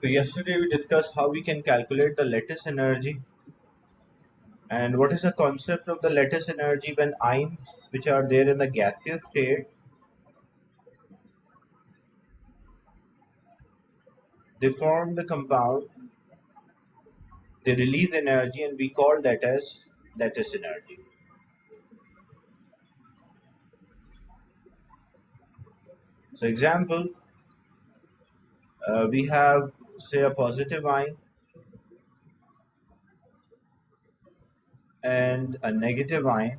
So yesterday we discussed how we can calculate the lattice energy and what is the concept of the lattice energy when ions which are there in the gaseous state, they form the compound, they release energy, and we call that as lattice energy. So example, we have say a positive ion and a negative ion.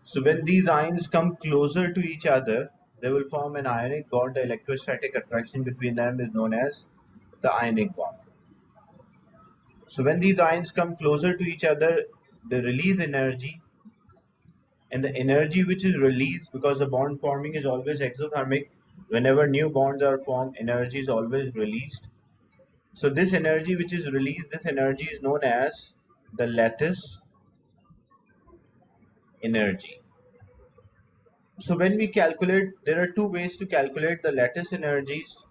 So when these ions come closer to each other, they will form an ionic bond. The electrostatic attraction between them is known as the ionic bond. So when these ions come closer to each other, they release energy, and the energy which is released, because the bond forming is always exothermic, whenever new bonds are formed, energy is always released. So this energy which is released, this energy is known as the lattice energy. So when we calculate, there are two ways to calculate the lattice energies.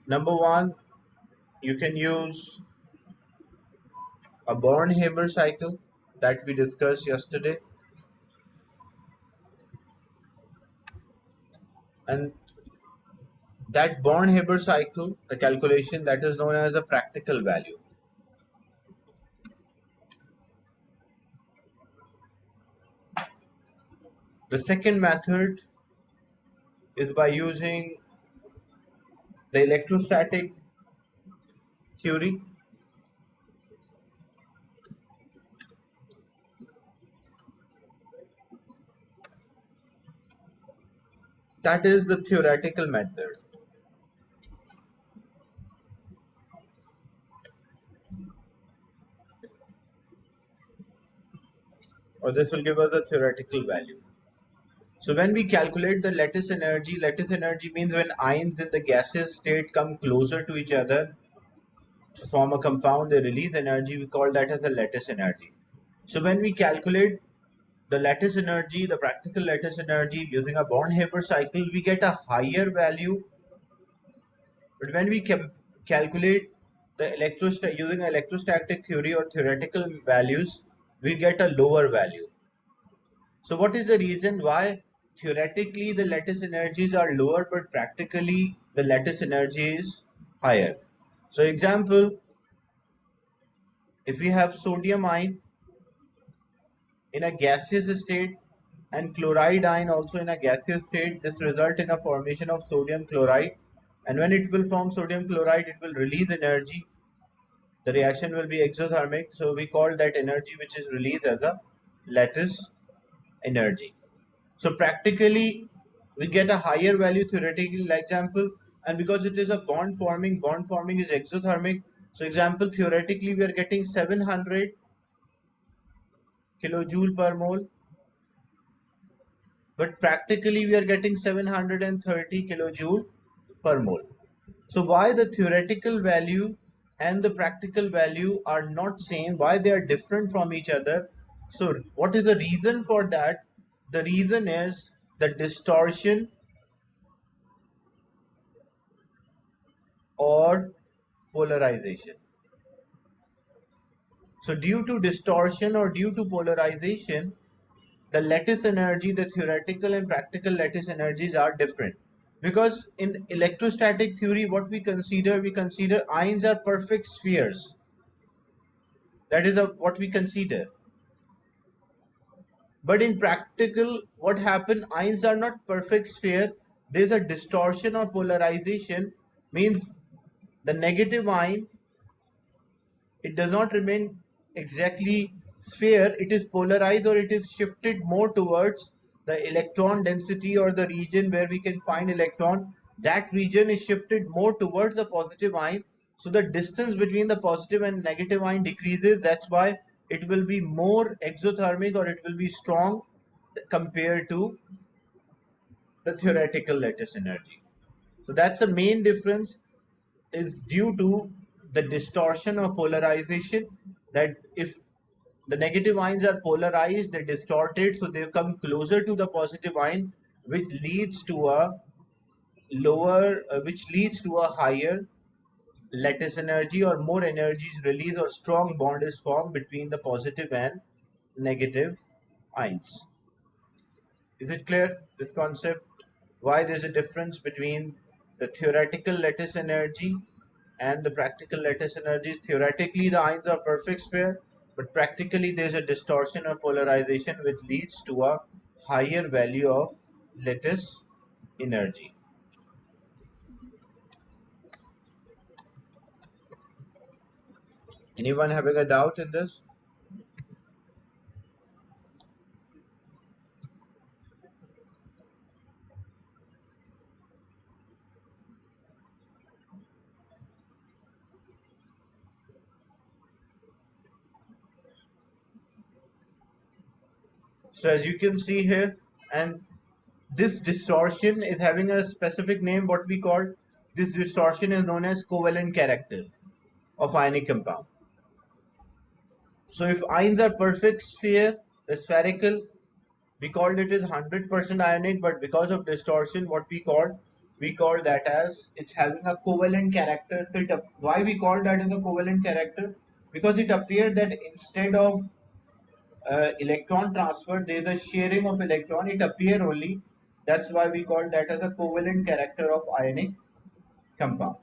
Number one, you can use a Born-Haber cycle that we discussed yesterday, and that Born-Haber cycle, the calculation, that is known as a practical value. The second method is by using the electrostatic theory. That is the theoretical method. Or this will give us a theoretical value. So when we calculate the lattice energy means when ions in the gaseous state come closer to each other to form a compound, they release energy. We call that as a lattice energy. So when we calculate the lattice energy, the practical lattice energy using a Born-Haber cycle, we get a higher value. But when we calculate the using electrostatic theory or theoretical values, we get a lower value. So what is the reason why theoretically the lattice energies are lower, but practically the lattice energy is higher? So example, if we have sodium ion in a gaseous state and chloride ion also in a gaseous state, this result in a formation of sodium chloride, and when it will form sodium chloride, it will release energy. The reaction will be exothermic, so we call that energy which is released as a lattice energy. So practically we get a higher value theoretically, example, and because it is a bond forming is exothermic. So example, theoretically we are getting 700 kilojoule per mole, but practically we are getting 730 kilojoule per mole. So why the theoretical value and the practical value are not same, why they are different from each other? So what is the reason for that? The reason is the distortion or polarization. So due to distortion or due to polarization, the lattice energy, the theoretical and practical lattice energies are different. Because in electrostatic theory, what we consider ions are perfect spheres. That is what we consider. But in practical, what happens? Ions are not perfect sphere. There is a distortion or polarization. Means the negative ion, it does not remain exactly sphere. It is polarized or it is shifted more towards the electron density or the region where we can find electron. That region is shifted more towards the positive ion. So the distance between the positive and negative ion decreases. That's why it will be more exothermic or it will be strong compared to the theoretical lattice energy. So that's the main difference, is due to the distortion of polarization, that if the negative ions are polarized, they distorted, so they come closer to the positive ion, which leads to a which leads to a higher lattice energy, or more energy is released, or strong bond is formed between the positive and negative ions. Is it clear, this concept? Why there's a difference between the theoretical lattice energy and the practical lattice energy? Theoretically, the ions are perfect sphere, but practically there's a distortion of polarization which leads to a higher value of lattice energy. Anyone having a doubt in this? So as you can see here, and this distortion is having a specific name, what we call this distortion is known as covalent character of ionic compound. So if ions are perfect sphere, the spherical, we called it as 100% ionic, but because of distortion, what we call that as it's having a covalent character. So why we call that as a covalent character? Because it appeared that instead of electron transfer, there is a sharing of electron. It appear only. That's why we call that as a covalent character of ionic compound.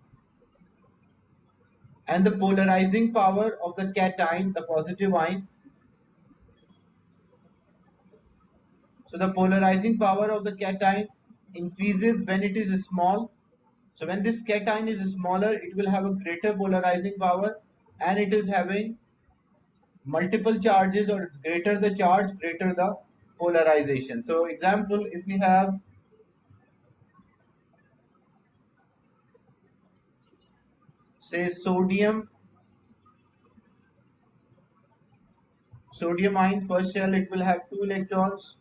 And the polarizing power of the cation, the positive ion. So the polarizing power of the cation increases when it is small. So when this cation is smaller, it will have a greater polarizing power, and it is having multiple charges, or greater the charge, greater the polarization. So example, if we have, say, sodium ion, first shell, it will have 2 electrons.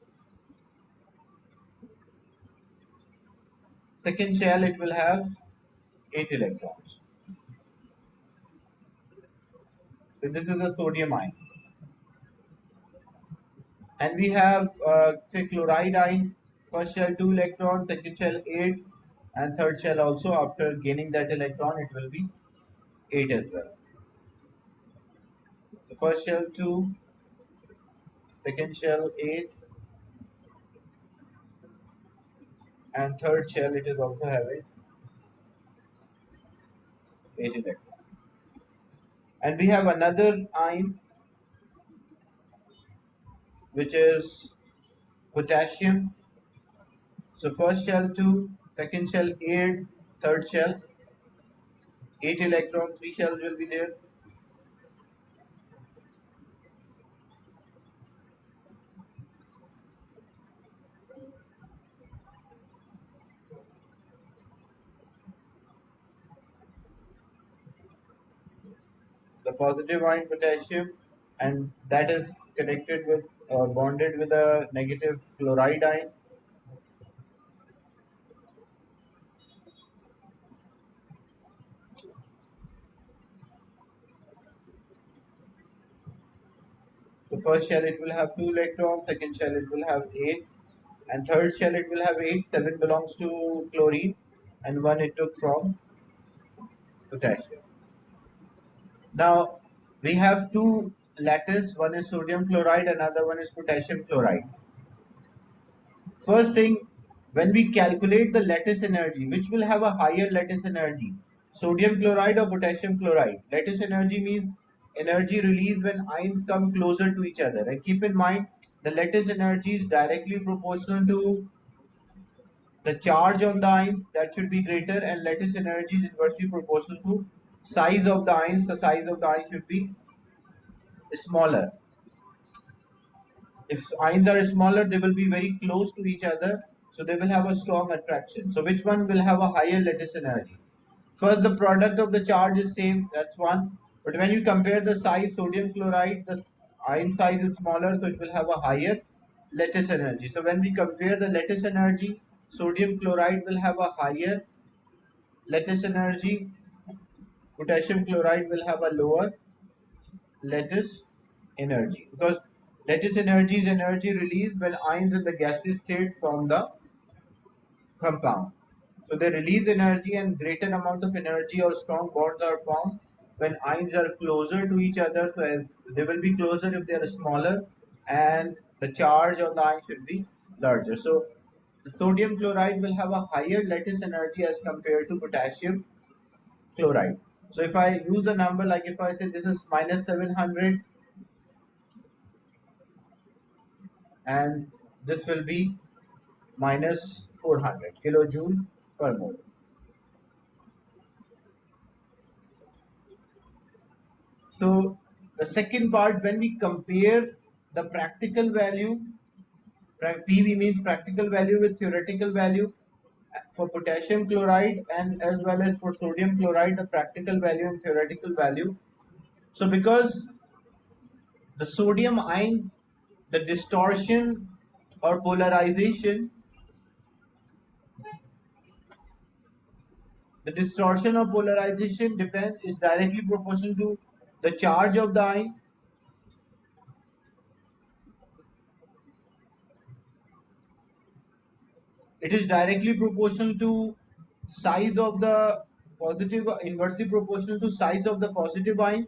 Second shell, it will have 8 electrons. So this is a sodium ion. And we have, say, chloride ion, first shell 2 electrons, second shell 8, and third shell also, after gaining that electron, it will be 8 as well. So first shell 2, second shell 8, and third shell, it is also having 8 electrons. And we have another ion, which is potassium. So first shell 2, second shell 8, third shell 8 electrons, 3 shells will be there. The positive ion potassium, and that is connected with, or bonded with, a negative chloride ion. So first shell it will have 2 electrons, second shell it will have 8, and third shell it will have 8. 7 belongs to chlorine, and 1 it took from potassium. Now we have two lattice, one is sodium chloride, another one is potassium chloride. First thing, when we calculate the lattice energy, which will have a higher lattice energy, sodium chloride or potassium chloride? Lattice energy means energy released when ions come closer to each other. And keep in mind, the lattice energy is directly proportional to the charge on the ions, that should be greater, and lattice energy is inversely proportional to size of the ions. The size of the ions should be smaller. If ions are smaller, they will be very close to each other, so they will have a strong attraction. So which one will have a higher lattice energy? First, the product of the charge is same, that's one. But when you compare the size, sodium chloride, the ion size is smaller, so it will have a higher lattice energy. So when we compare the lattice energy, sodium chloride will have a higher lattice energy, potassium chloride will have a lower lattice energy, because lattice energy is energy released when ions in the gaseous state form the compound. So they release energy, and greater amount of energy or strong bonds are formed when ions are closer to each other. So as they will be closer if they are smaller, and the charge of the ion should be larger. So the sodium chloride will have a higher lattice energy as compared to potassium chloride. So if I use a number, like if I say this is minus 700 and this will be minus 400 kilojoule per mole. So the second part, when we compare the practical value, PV means practical value with theoretical value for potassium chloride, and as well as for sodium chloride, the practical value and theoretical value. So because the sodium ion, the distortion or polarization, the distortion or polarization depends is directly proportional to the charge of the ion. It is directly proportional to size of the positive, inversely proportional to size of the positive ion,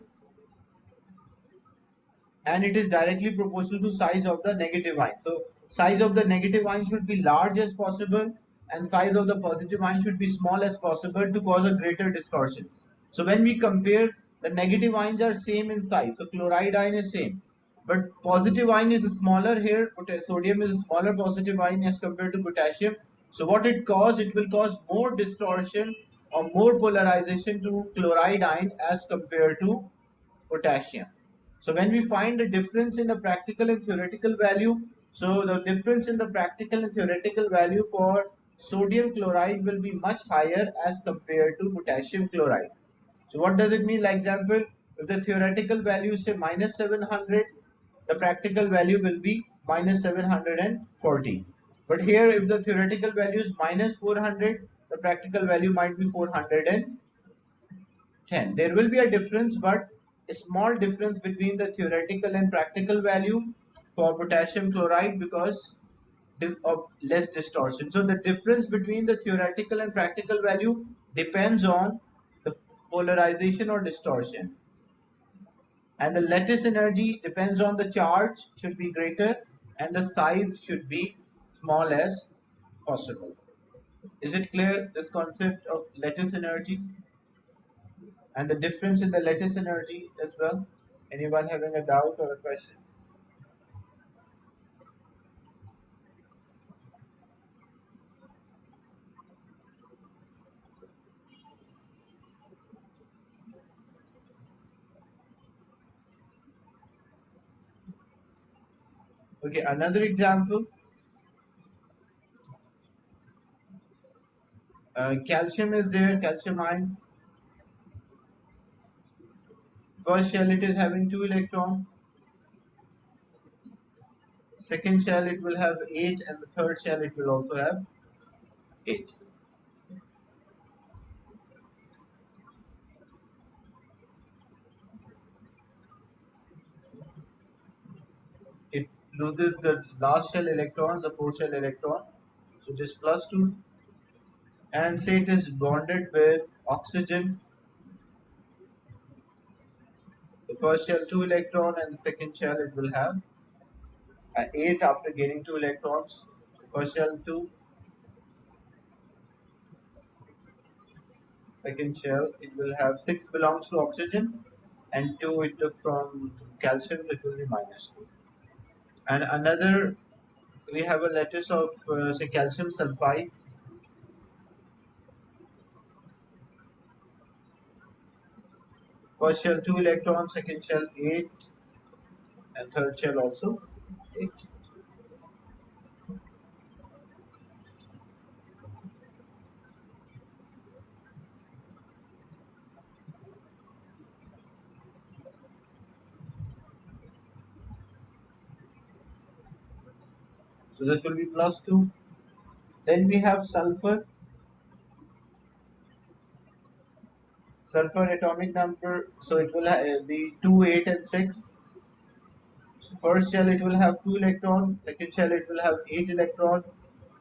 and it is directly proportional to size of the negative ion. So size of the negative ion should be large as possible, and size of the positive ion should be small as possible to cause a greater distortion. So when we compare, the negative ions are same in size. So chloride ion is same, but positive ion is smaller here. Sodium is a smaller positive ion as compared to potassium. So what it will cause more distortion or more polarization to chloride ion as compared to potassium. So when we find the difference in the practical and theoretical value, so the difference in the practical and theoretical value for sodium chloride will be much higher as compared to potassium chloride. So what does it mean? Like example, if the theoretical value is say minus 700, the practical value will be minus 740. But here if the theoretical value is minus 400, the practical value might be 410. There will be a difference, but a small difference between the theoretical and practical value for potassium chloride because of less distortion. So the difference between the theoretical and practical value depends on the polarization or distortion. And the lattice energy depends on the charge should be greater and the size should be small as possible. Is it clear, this concept of lattice energy and the difference in the lattice energy as well? Anyone having a doubt or a question? Okay, another example. Calcium is there, calcium ion. First shell it is having 2 electrons. Second shell it will have 8, and the third shell it will also have 8. It loses the last shell electron, the fourth shell electron. So this plus 2, and say it is bonded with oxygen. The first shell 2 electron, and the second shell it will have 8 after gaining 2 electrons. First shell 2, second shell it will have 6 belongs to oxygen, and 2 it took from calcium, so it will be minus 2. And another, we have a lattice of say calcium sulfide. First shell 2 electrons, second shell 8, and third shell also 8. So this will be plus 2. Then we have sulfur. sulfur atomic number, so it will be 2, 8, and 6. So first shell it will have 2 electrons, second shell it will have 8 electrons,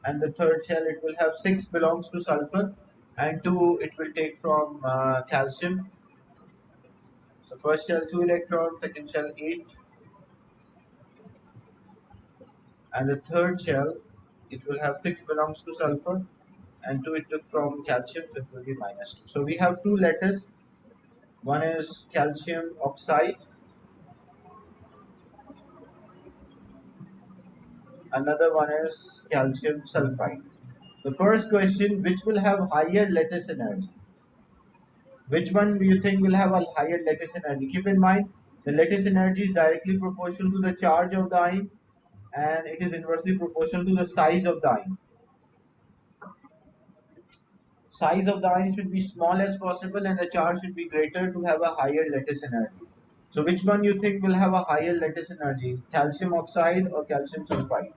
and the third shell it will have 6 belongs to sulfur, and 2 it will take from calcium. So first shell 2 electrons, second shell 8, and the third shell it will have 6 belongs to sulfur, and 2 it took from calcium, so it will be -2. So we have two lattices. One is calcium oxide, another one is calcium sulfide. The first question, which will have higher lattice energy? Which one do you think will have a higher lattice energy? Keep in mind, the lattice energy is directly proportional to the charge of the ion, and it is inversely proportional to the size of the ions. Size of the ion should be small as possible and the charge should be greater to have a higher lattice energy. So which one you think will have a higher lattice energy? Calcium oxide or calcium sulfide?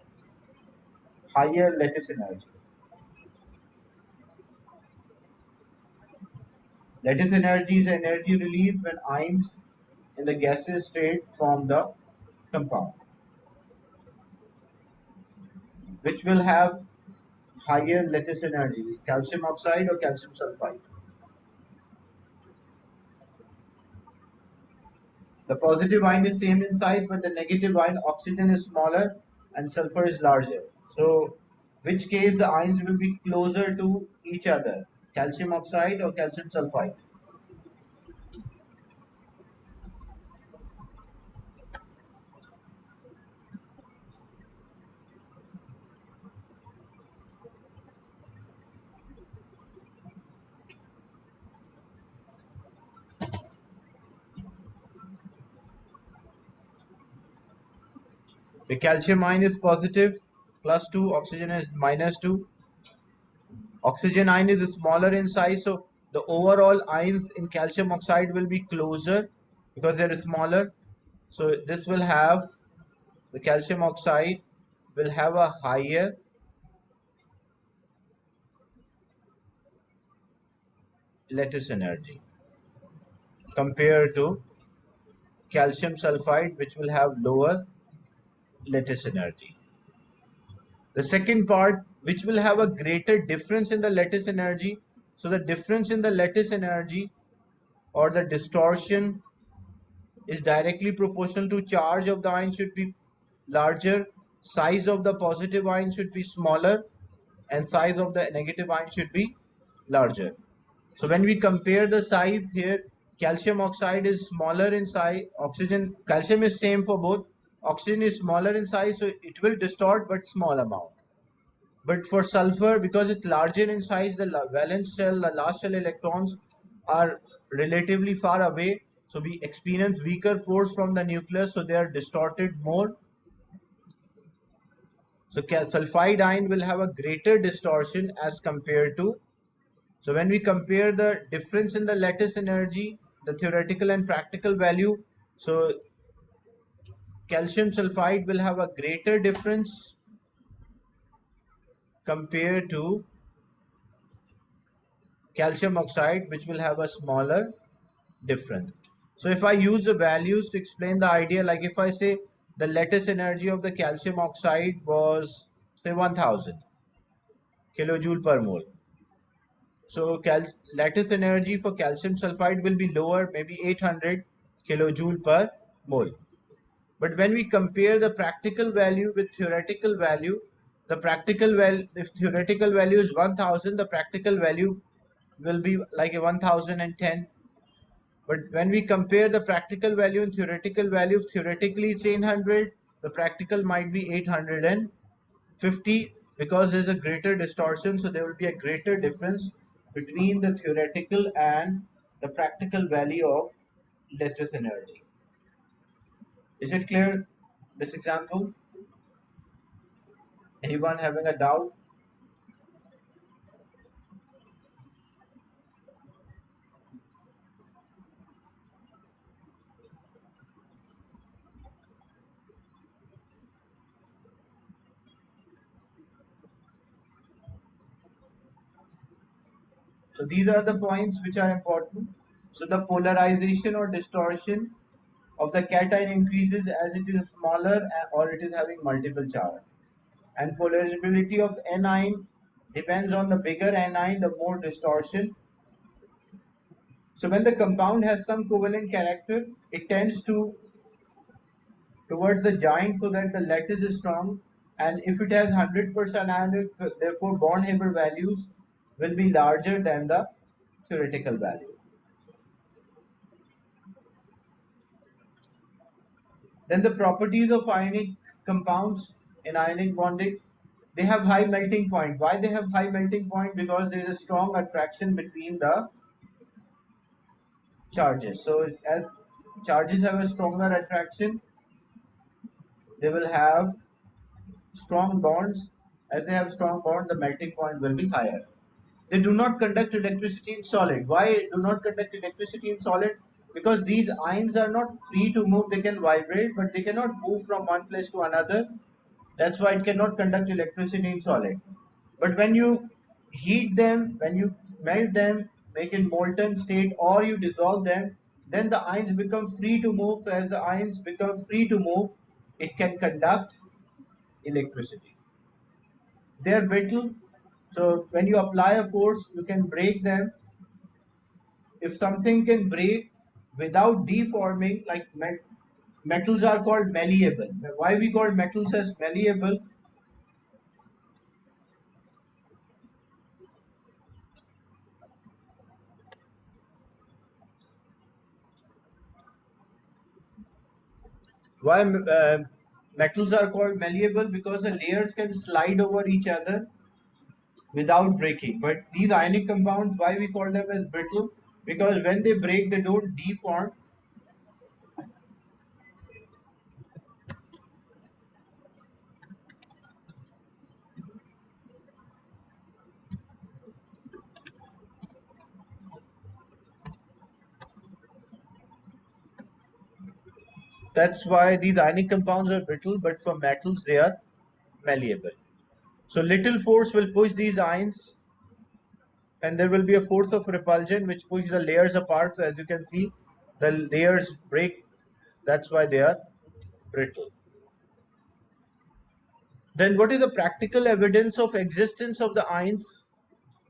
Higher lattice energy. Lattice energy is energy released when ions in the gaseous state form the compound. Which will have higher lattice energy? Calcium oxide or calcium sulfide? The positive ion is same in size, but the negative ion, oxygen, is smaller and sulfur is larger. So, which case the ions will be closer to each other? Calcium oxide or calcium sulfide? The calcium ion is positive, +2, oxygen is -2. Oxygen ion is smaller in size, so the overall ions in calcium oxide will be closer because they're smaller. So this will have, the calcium oxide will have a higher lattice energy compared to calcium sulfide, which will have lower lattice energy. The second part, which will have a greater difference in the lattice energy. So the difference in the lattice energy or the distortion is directly proportional to charge of the ion should be larger, size of the positive ion should be smaller, and size of the negative ion should be larger. So when we compare the size here, calcium oxide is smaller in size, oxygen, calcium is same for both, oxygen is smaller in size, so it will distort but small amount. But for sulfur, because it's larger in size, the valence shell, the last shell electrons are relatively far away. So we experience weaker force from the nucleus, so they are distorted more. So sulfide ion will have a greater distortion as compared to. So when we compare the difference in the lattice energy, the theoretical and practical value, so calcium sulfide will have a greater difference compared to calcium oxide, which will have a smaller difference. So if I use the values to explain the idea, like if I say the lattice energy of the calcium oxide was say 1000 kilojoule per mole. So lattice energy for calcium sulfide will be lower, maybe 800 kilojoule per mole. But when we compare the practical value with theoretical value, the practical value, if theoretical value is 1000, the practical value will be like a 1010. But when we compare the practical value and theoretical value, theoretically it's 800, the practical might be 850 because there's a greater distortion, so there will be a greater difference between the theoretical and the practical value of lattice energy. Is it clear, this example? Anyone having a doubt? So these are the points which are important. So the polarization or distortion of the cation increases as it is smaller or it is having multiple charge. And polarizability of anion depends on the bigger anion, the more distortion. So when the compound has some covalent character, it tends towards the giant so that the lattice is strong. And if it has 100% ionic, therefore bond Haber values will be larger than the theoretical value. Then the properties of ionic compounds in ionic bonding, they have high melting point. Why they have high melting point? Because there is a strong attraction between the charges. So as charges have a stronger attraction, they will have strong bonds. As they have strong bond, the melting point will be higher. They do not conduct electricity in solid. Why do not conduct electricity in solid? Because these ions are not free to move. They can vibrate, but they cannot move from one place to another. That's why it cannot conduct electricity in solid. But when you heat them, when you melt them, make in molten state, or you dissolve them, then the ions become free to move. So as the ions become free to move, it can conduct electricity. They are brittle, so when you apply a force, you can break them. If something can break without deforming, like metals are called malleable. Why we call metals as malleable? Why metals are called malleable? Because the layers can slide over each other without breaking. But these ionic compounds, why we call them as brittle? Because when they break, they don't deform. That's why these ionic compounds are brittle, but for metals, they are malleable. So little force will push these ions, and there will be a force of repulsion which push the layers apart. So as you can see, the layers break. That's why they are brittle. Then what is the practical evidence of existence of the ions?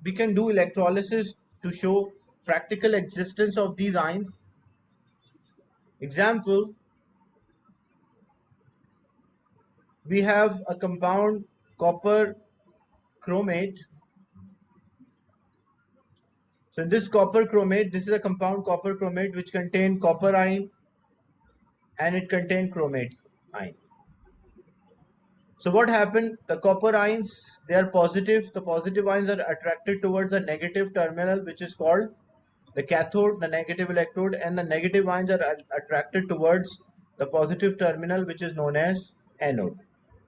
We can do electrolysis to show practical existence of these ions. Example, we have a compound copper chromate. So in this copper chromate, this is a compound copper chromate which contain copper ion and it contains chromate ion. So what happened? The copper ions, they are positive. The positive ions are attracted towards the negative terminal, which is called the cathode, the negative electrode, and the negative ions are attracted towards the positive terminal, which is known as anode.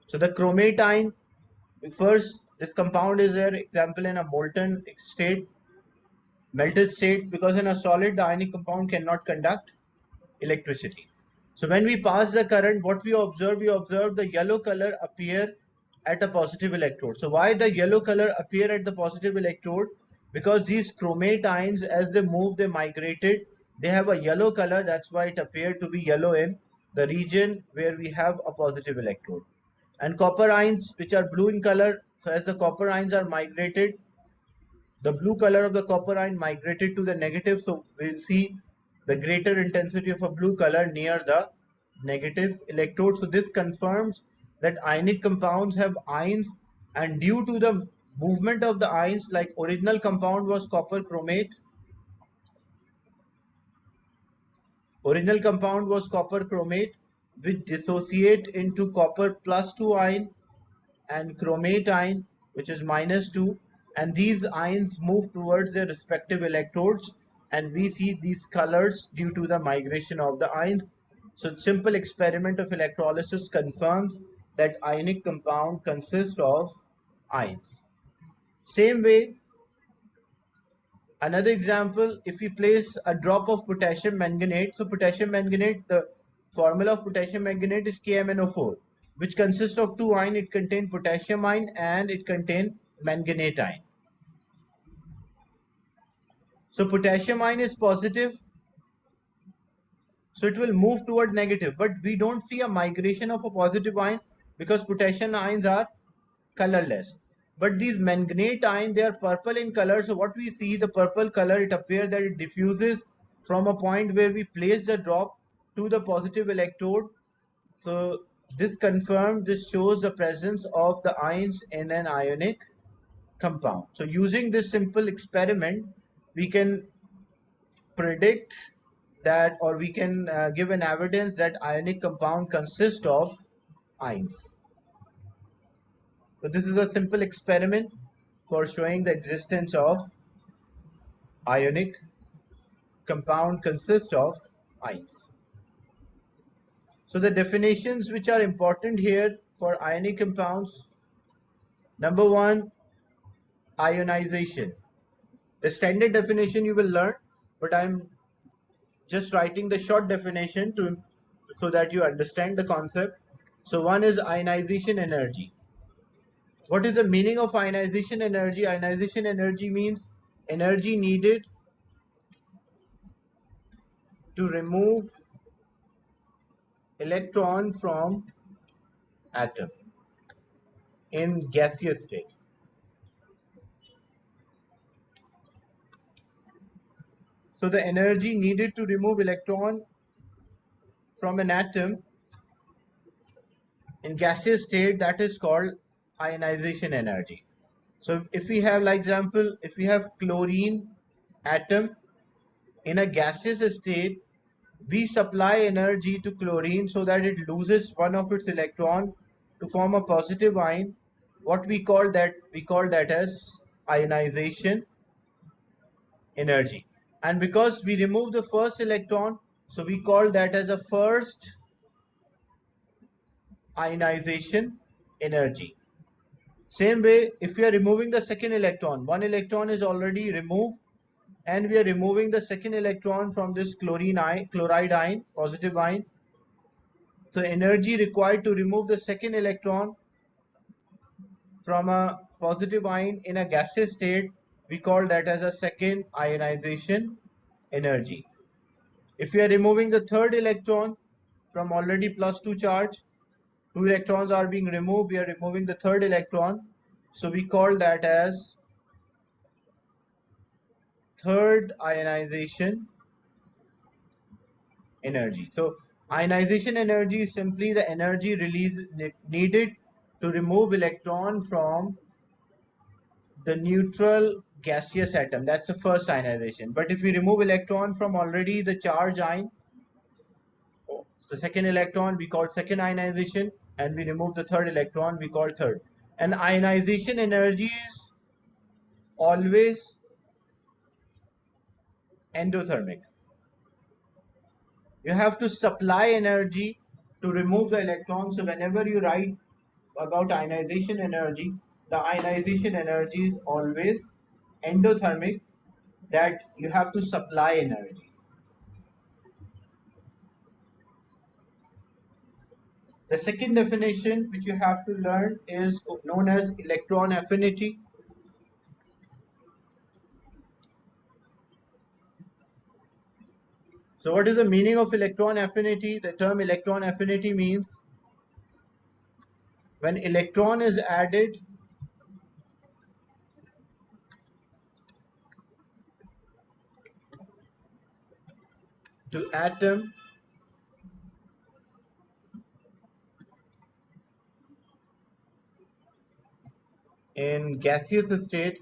So the chromate ion, first, this compound is there, example in a molten state, melted state, because in a solid, the ionic compound cannot conduct electricity. So when we pass the current, what we observe the yellow color appear at a positive electrode. So why the yellow color appear at the positive electrode? Because these chromate ions, as they move, they migrated. They have a yellow color. That's why it appeared to be yellow in the region where we have a positive electrode. And copper ions, which are blue in color. So as the copper ions are migrated, the blue color of the copper ion migrated to the negative, so we'll see the greater intensity of a blue color near the negative electrode. So this confirms that ionic compounds have ions, and due to the movement of the ions, like original compound was copper chromate, which dissociate into copper plus 2 ion and chromate ion, which is minus 2, and these ions move towards their respective electrodes, and we see these colors due to the migration of the ions. So simple experiment of electrolysis confirms that ionic compound consists of ions. Same way, another example, if we place a drop of potassium manganate, so potassium manganate, the formula of potassium manganate is KMnO4, which consists of two ions. It contains potassium ion and it contains manganate ion. So potassium ion is positive So it will move toward negative, but we don't see a migration of a positive ion because potassium ions are colorless. But these manganate ions, they are purple in color. So what we see, the purple color, it appears that it diffuses from a point where we place the drop to the positive electrode. So this shows the presence of the ions in an ionic compound. So using this simple experiment, we can predict that, or we can give an evidence that ionic compound consists of ions. So this is a simple experiment for showing the existence of ionic compound consists of ions. So the definitions which are important here for ionic compounds: number one, ionization. The standard definition you will learn, but I'm just writing the short definition to so that you understand the concept. So one is ionization energy. What is the meaning of ionization energy? Ionization energy means energy needed to remove electron from atom in gaseous state. So the energy needed to remove electron from an atom in gaseous state, that is called ionization energy. So if we have, like example, if we have chlorine atom in a gaseous state, we supply energy to chlorine so that it loses one of its electron to form a positive ion. What we call that? We call that as ionization energy. And because we remove the first electron, so we call that as a first ionization energy. Same way, if we are removing the second electron, one electron is already removed, and we are removing the second electron from this chloride ion, positive ion. So energy required to remove the second electron from a positive ion in a gaseous state, we call that as a second ionization energy. If we are removing the third electron from already plus 2 charge, two electrons are being removed, we are removing the third electron. So we call that as third ionization energy. So ionization energy is simply the energy release needed to remove electron from the neutral gaseous atom. That's the first ionization. But if we remove electron from already the charge ion, the second electron, we call second ionization, and we remove the third electron, we call third. And ionization energy is always endothermic. You have to supply energy to remove the electron. So whenever you write about ionization energy, the ionization energy is always endothermic, that you have to supply energy. The second definition which you have to learn is known as electron affinity. So what is the meaning of electron affinity? The term electron affinity means when electron is added to atom in gaseous state,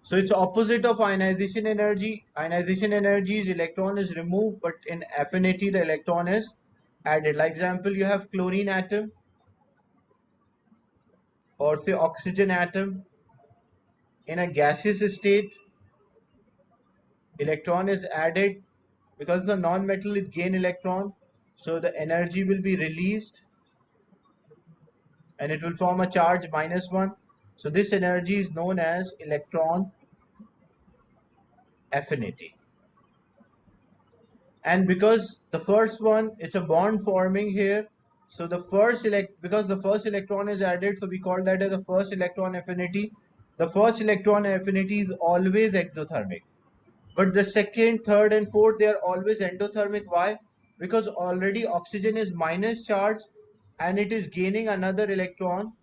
so it's opposite of ionization energy. Ionization energy is electron is removed, but in affinity the electron is added. Like example, you have chlorine atom or say oxygen atom in a gaseous state, electron is added because the non-metal it gain electron, so the energy will be released and it will form a charge -1. So this energy is known as electron affinity. And because the first one, it's a bond forming here, so the because the first electron is added, so we call that as the first electron affinity. The first electron affinity is always exothermic. But the second, third, and fourth, they are always endothermic. Why? Because already oxygen is minus charge and it is gaining another electron.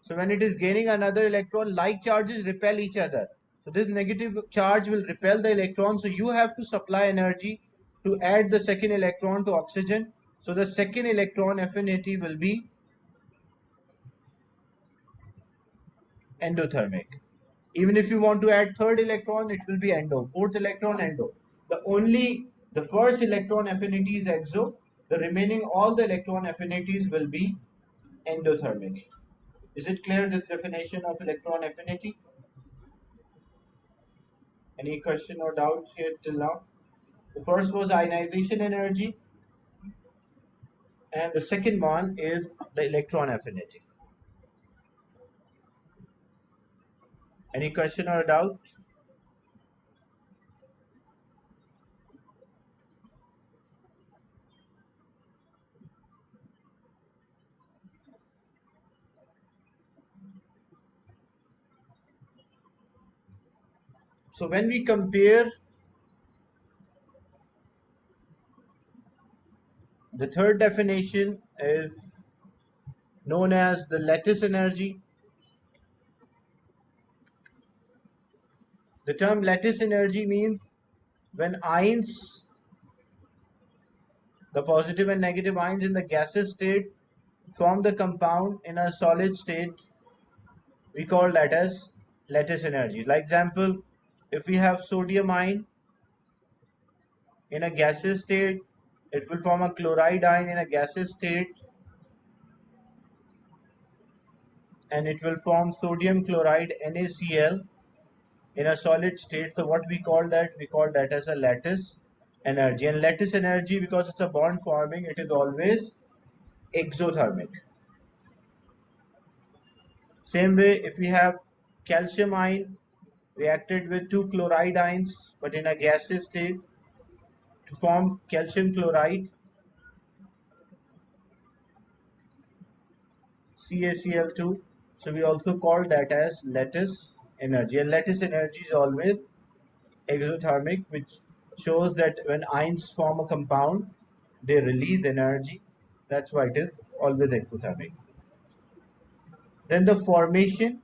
So when it is gaining another electron, like charges repel each other. So this negative charge will repel the electron. So you have to supply energy to add the second electron to oxygen. So the second electron affinity will be endothermic. Even if you want to add third electron, it will be endo. Fourth electron, endo. The first electron affinity is exo. The remaining all the electron affinities will be endothermic. Is it clear, this definition of electron affinity? Any question or doubt here till now? The first was ionization energy, and the second one is the electron affinity. Any question or doubt? So when we compare the third definition is known as the lattice energy. The term lattice energy means when ions, the positive and negative ions in the gaseous state, form the compound in a solid state, we call that as lattice energy. Like example, if we have sodium ion in a gaseous state, it will form a chloride ion in a gaseous state, and it will form sodium chloride NaCl in a solid state. So what we call that? We call that as a lattice energy. And lattice energy, because it's a bond forming, it is always exothermic. Same way, if we have calcium ion reacted with two chloride ions but in a gaseous state to form calcium chloride CaCl2, so we also call that as lattice energy. And lattice energy is always exothermic, which shows that when ions form a compound, they release energy. That's why it is always exothermic. Then the formation.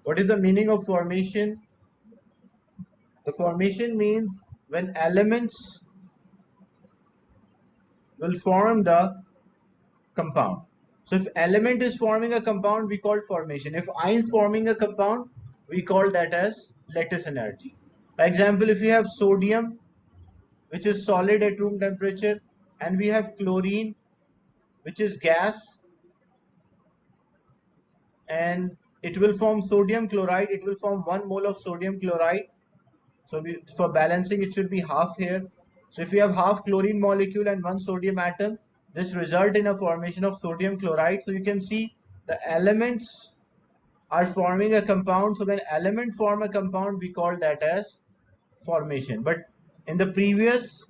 What is the meaning of formation? The formation means when elements will form the compound. So if element is forming a compound, we call formation. If ions forming a compound, we call that as lattice energy. For example, if we have sodium, which is solid at room temperature, and we have chlorine, which is gas, and it will form sodium chloride. It will form 1 mole of sodium chloride. So for balancing, it should be half here. So if we have half chlorine molecule and 1 sodium atom, this result in a formation of sodium chloride. So you can see the elements are forming a compound. So when element form a compound, we call that as formation. But in the previous,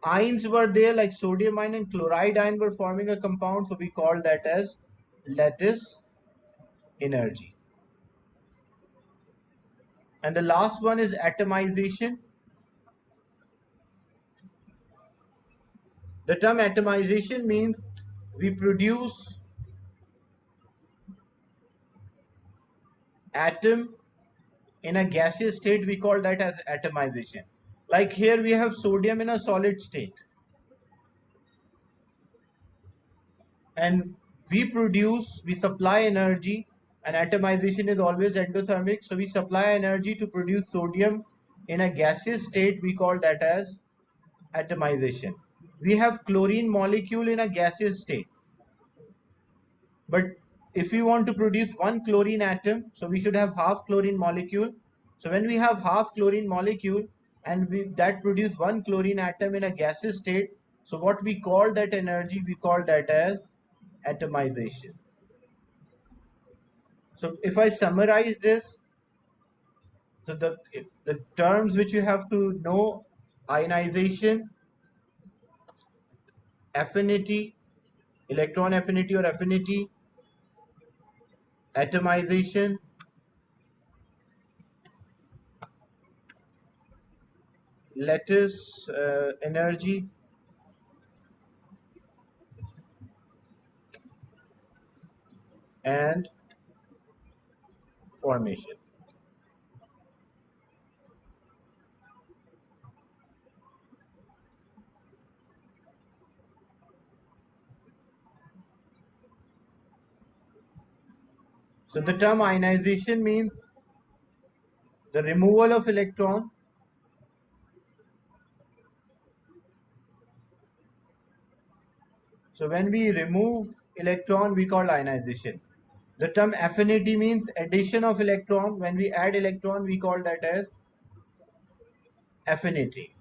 ions were there, like sodium ion and chloride ion were forming a compound. So we call that as lattice energy. And the last one is atomization. The term atomization means we produce atom in a gaseous state. We call that as atomization. Like here we have sodium in a solid state, and we supply energy, and atomization is always endothermic. So we supply energy to produce sodium in a gaseous state. We call that as atomization. We have chlorine molecule in a gaseous state, but if we want to produce one chlorine atom, so we should have half chlorine molecule. So when we have half chlorine molecule and that produce one chlorine atom in a gaseous state, so what we call that energy, we call that as atomization. So if I summarize this, so the terms which you have to know: ionization, affinity, electron affinity or affinity, atomization, lattice energy, and formation. So the term ionization means the removal of electron. So when we remove electron, we call ionization. The term affinity means addition of electron. When we add electron, we call that as affinity.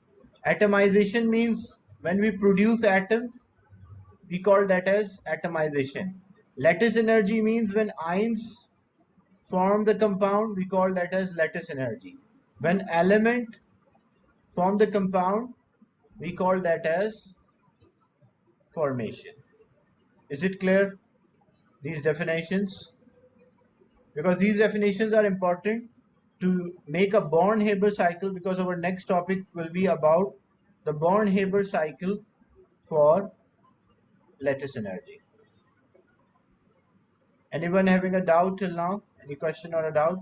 Atomization means when we produce atoms, we call that as atomization. Lattice energy means when ions form the compound, we call that as lattice energy. When element form the compound, we call that as formation. Is it clear, these definitions? Because these definitions are important to make a Born-Haber cycle, because our next topic will be about the Born-Haber cycle for lattice energy. Anyone having a doubt till now? Any question or a doubt?